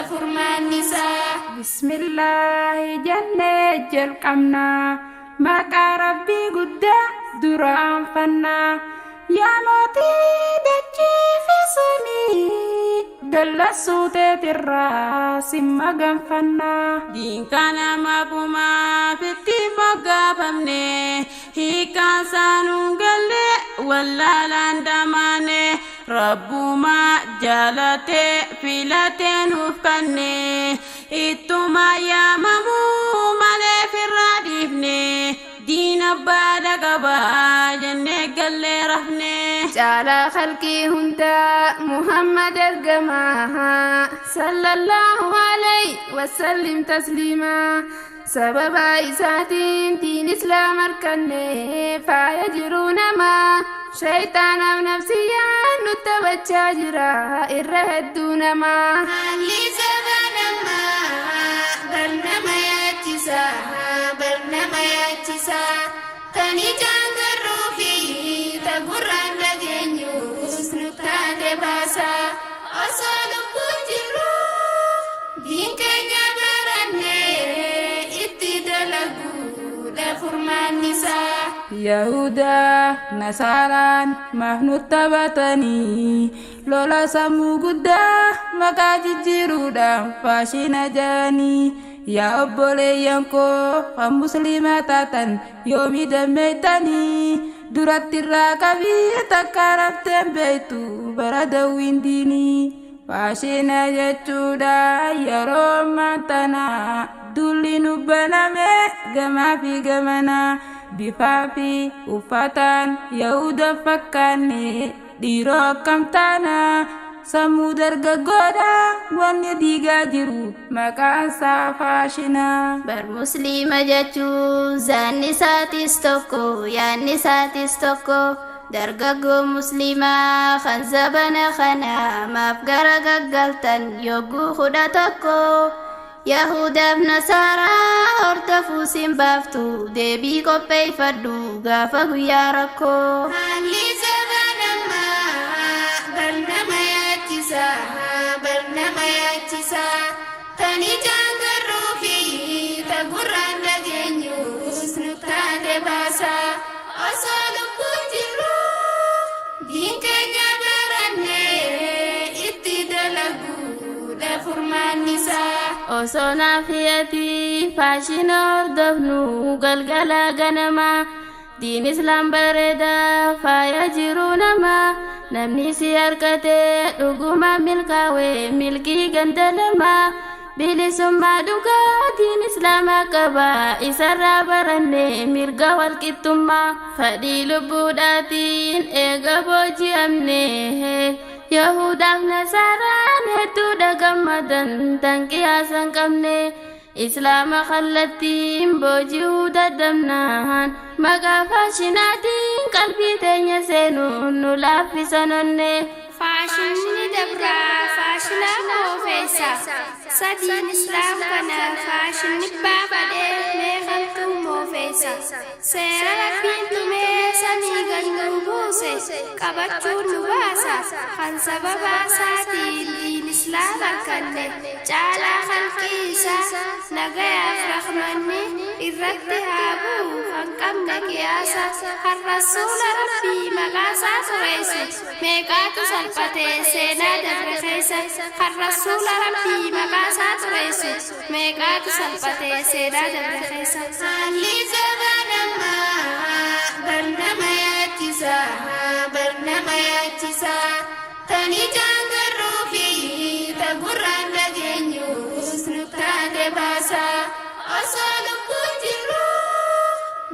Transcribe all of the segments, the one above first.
furmaan isaa. Bismillaahi jennee jalqabnaa maqaa rabbii guddaa dura aanfannaa. Yaa mootii dachii fi samii dallansuu teetirraa si maganfannaa. Diinka nama kumaaf itti moggaafamne hiikaan saanuun galle wallaalaan damaane. Rabbuma jaalatee filatee nuuf kanne ittuma yaamamuu malee firraa dhiifne. Diina baada qabaa jennee gallee rafne. Caalaa khalqii hundaa Muhammad ergamaa sallallahu alayhi wasallim tasliimaa. Sababa isaatiin diin islaam harkannee faaya jiruu namaa. Shaytaanaaf nafsiyyaan nu taphachaa jira irra hedduu namaa. Haalli saba namaa bar nama yaachisa, bar nama yaachisa. Kan ijaan garuu fi ta gurraan dhageenyus nu taate baasa. Osoo lubbuun jirru diin keenya barannee itti dalaguudha furmaan isaa. Yahudaa Nasaaraan maaf nu taphatanii lola sammuu guddaa maqaa jijjiiruudhaan faashina jaanii. Yaa obboleeyyan koo kan musliimaa taatan yoomii dammeeytanii duratti irraa qabii takka rafteen beektu bara dawwiin diinii. Faashina jechuudha yeroo ammaa tanaa dulli nu baname gamaa fi gamanaa. Bifaa fi uffataan Yahuda fakkaanne dhiiroo akkam taana. Sammuu dargaggoodhaa wanni diigaa jiru maqaan isaa faashina. Bar musliima jechuun zaanni isaatis tokko yaanni isaatis tokko. Dargaggoo musliimaa kan zabana kana maaf gara gaggaltan yogguu 11. Yahudaaf Nasaaraa hordofuu sin baaftu deebii qopheeffadhu gaafa guyyaa rakkoo. Haalli saba namaa bar nama yaachisa, bar nama yaachisa. Kan ijaan garuu fi ta gurraan dhageenyus nu taate baasa. Osoo lubbuun jirru diin keenya barannee itti dalaguudha furmaan isaa. Osoo naafiyati faashina hordofnu galgala ganama. Diin islaam bareeda faaya jiru nama. Namni si harkate dhuguma milkaa'e milkii gandalama. Bilisummaa dhugaa diin islaamaa qaba isarraa baranne mirga walqixxummaa. Fedhii lubbuudhaatiin eega booji'amne. Yahudaaf Nasaaraan hedduudha gammadan tan qiyaasan qabne. Islaama kallattiin booji'uu dadhabnaan maqaa faashinaatiin qalbii teenya seenuun nu laaffisan onne. Faashinni dabraa faashina moofeessa. Sadiin islaam kana faashinni baafadhee meeqamtuu moofeessa. Seera rabbiin tumee samii gannuu buuse qabachuun nu baasa. Kan sababa isaatiin diin islaam harkanne caalaa khalqii isaa nagayaaf rahmanni irratti haa bu'u kan qabne qiyaasa. Kan rasuula rabbii maqaa isaa xureessu meeqaatu salphatee seenaa dabre keessa. Kan rasuula rabbii maqaa isaa xureessu meeqaatu salphatee seenaa dabre keessa. Haalli saba namaa bar nama yaachisa, bar nama yaachisa. Kan ijaan garuu fi ta gurraan dhageenyus nu taate baasa. Osoo lubbuun jirru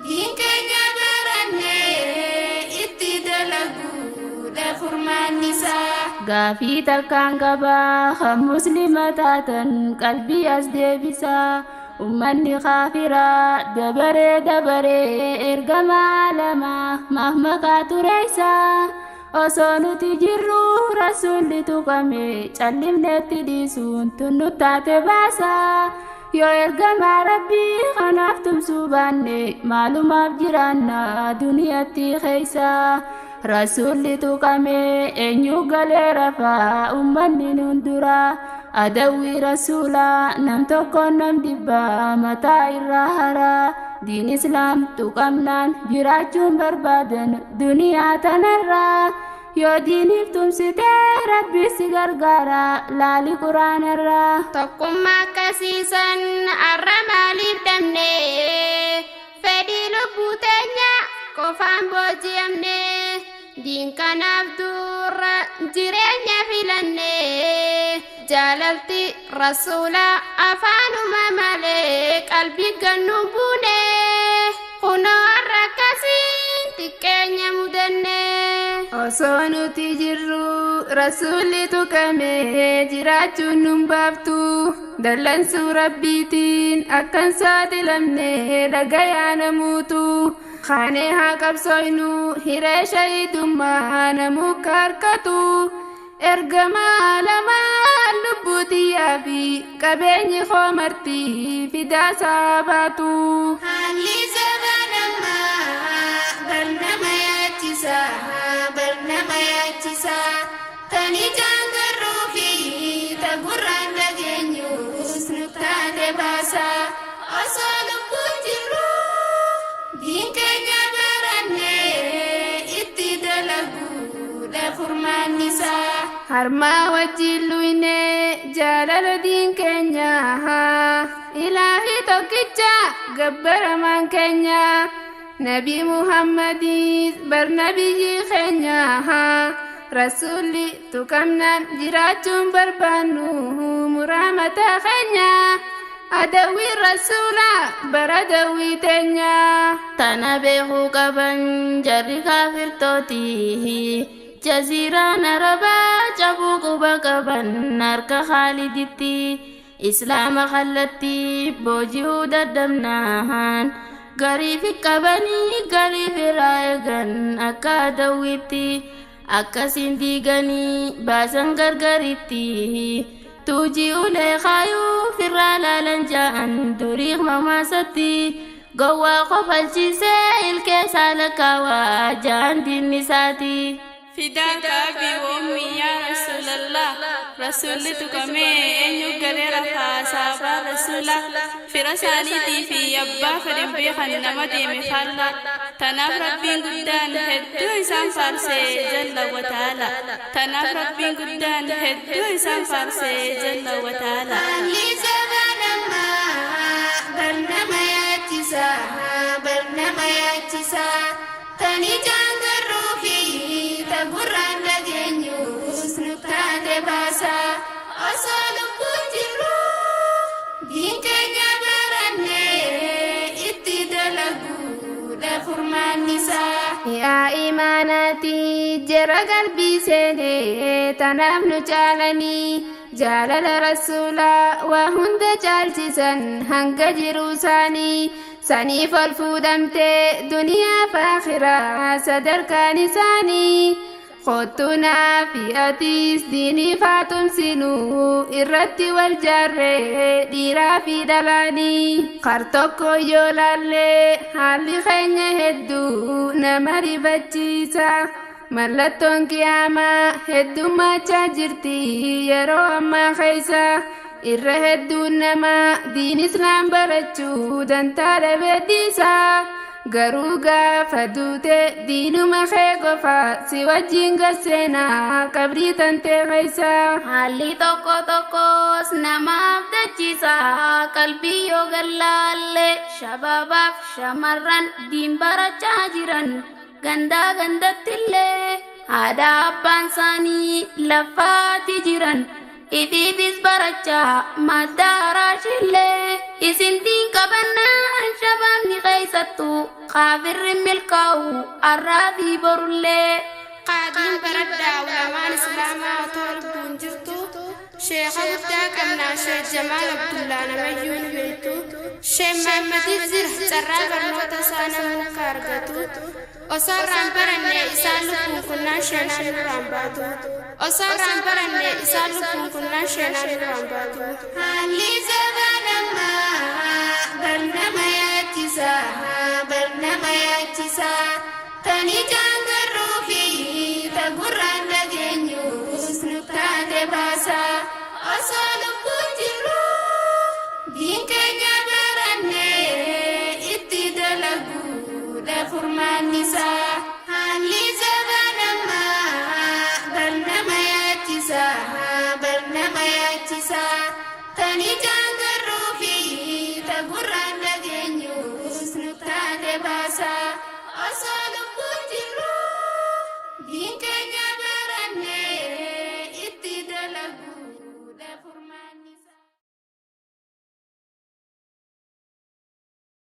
diin keenya barannee itti dalaguudha furmaan isaa. Gaafii takkaan qabaa kan muslima taatan qalbii as deebisa. Ummanni kaafiraa dabaree ergamaa lama maaf maqaa tureessa. Osoo nuti jirru rasuulli tuqame callimneetti dhiisuun tun nu taate baasa. Yoo ergamaa rabbii kanaaf tumsuu baanne maalumaaf jiraanna duniyaatti keessa. rasuulli tuqame eenyu galee rafaa ummanni nundura adawwii rasuulaa nam tokko nam dhibbaa mataa irraa haraa diin islaam tuqamnaan jiraachuun barbaadan duniyaa tanarraa yoo diiniif tumsitee rabbi si gargaara laali quraanarraa tokkummaa akkasiisan arra maaliif dhabne fedhii lubbuu teenya qofaan booji'amne diin kanaaf dura jireenya filanne jaalalti rasuula afaanuma malee qalbii gannu buune kunoo har'a akkasiin xiqqeenya mudanne osoo nuti jirru rasuulli tuqame jiraachuun nun baaftu dallansuu rabbiitiin akkan saaxilamne dhagayaa namuutu kaanee haa qabsoynu hiree shahiidummaa namuka harkatu ergamaa lamaan lubbutiyyaa fi qabeenyi koo martii fidaa saabaatu haalli zamanammaa barnama yaachisa barnama yaachisa kan ijaan garruu fi ta gurraan dhageenyus nu taate baasa osoo lubbuun jirru diin keenya barannee itti dalaguudha furmaannisaa harmaa wajjin luyne jaalala diin keenya ilaahi tokkicha gabbaramaan keenya nabi muhammadis barnabiyyi keenya rasuulli tuqamnaan jiraachuun barbaannu muraamataa keenya adawwii rasuula bara dawwii teenya tana beekuu qaban jarri kaafirtootii jaziiraan arabaa cabuu quba qaban harka Khaaliditti islaama kallatti booji'uu dadhabnaan gariif qabanii gariif irraa eegan akka adawwiitti akkasiin diiganii baasan gargaritti tuujii ulee kaayuu firraa laalan ja'an duriiq mamaasatti gowwaa qofalchiisee ilkeessaa lakkaawaa ja'an diinni isaati فداك أبي وأمي يا رسول الله رسول تكمي أن يقرر فاسابا رسولا في رسالتي في يبا فرنبي خنمدي مخالا تناف ربي قدان هدو إسان فارسي جل وتعالى تناف ربي قدان هدو إسان فارسي جل وتعالى haalli zamanammaa barnama yaachisa barnama yaachisa kan ijaan garruu fi ta gurraan dhageenyus nu taate baasa osoo lubbuun jirru diin keenya barannee itti dalaguudha furmaannisaa yaa imaanaati jara qalbii seenee tanaaf nu caalanii jaalala rasuulaa waa hunda caalchisan hanga jiruu isaanii saniif ol fuudhamtee duniyaa fi akhiraa sadarkaan isaanii kottunaa fi atiis diiniif haa tumsinuu irratti wal jaarree dhiiraa fi dhalaanii kar tokko yoo laallee haalli keenya hedduu nama rifachiisa mallattoon qiyaamaa heddummachaa jirti yeroo ammaa keessa irra hedduun namaa diin islaam barachuu dantaa dhabeettiisaa garuu gaafa duute diinuma kee qofa si wajjin gasseenaa qabrii tantee keessa haalli tokko tokkos nama abdachiisa qalbii yoo gallaalle shababaaf shamarran diin barachaa jiran gandaa gandattillee haadha abbaan isaanii lafaati jiran ifiifis barachaa madda araashillee isin diin qabannaan shabaabni keessattuu kaafirri milkaa'u arraa fi borullee qaadiin baraddaa ulamaan islaamaa otoo lubbuun jirtu sheekha guddaa qabnaa sheekh jamaal abdullaa namayyuu ni beektu sheekh mahammadiif jira carraa barnoota isaa nama akka argatu osoo irraan baranne isaan lubbuun kunnaan sheenaan nurraan baatu osoo irraan baranne isaan lubbuun kunnaan sheenaan nurraan baatu haalli zamanammaa barnama yaachisa barnama yaachisa kan ijaan garruu fi furmaan isaa. Haalli zamanama barnama yaachisa barnama yaachisa. Tani jaangarruu fi tagurraan dhageenyus nu taate baasa. Osoo lubbuu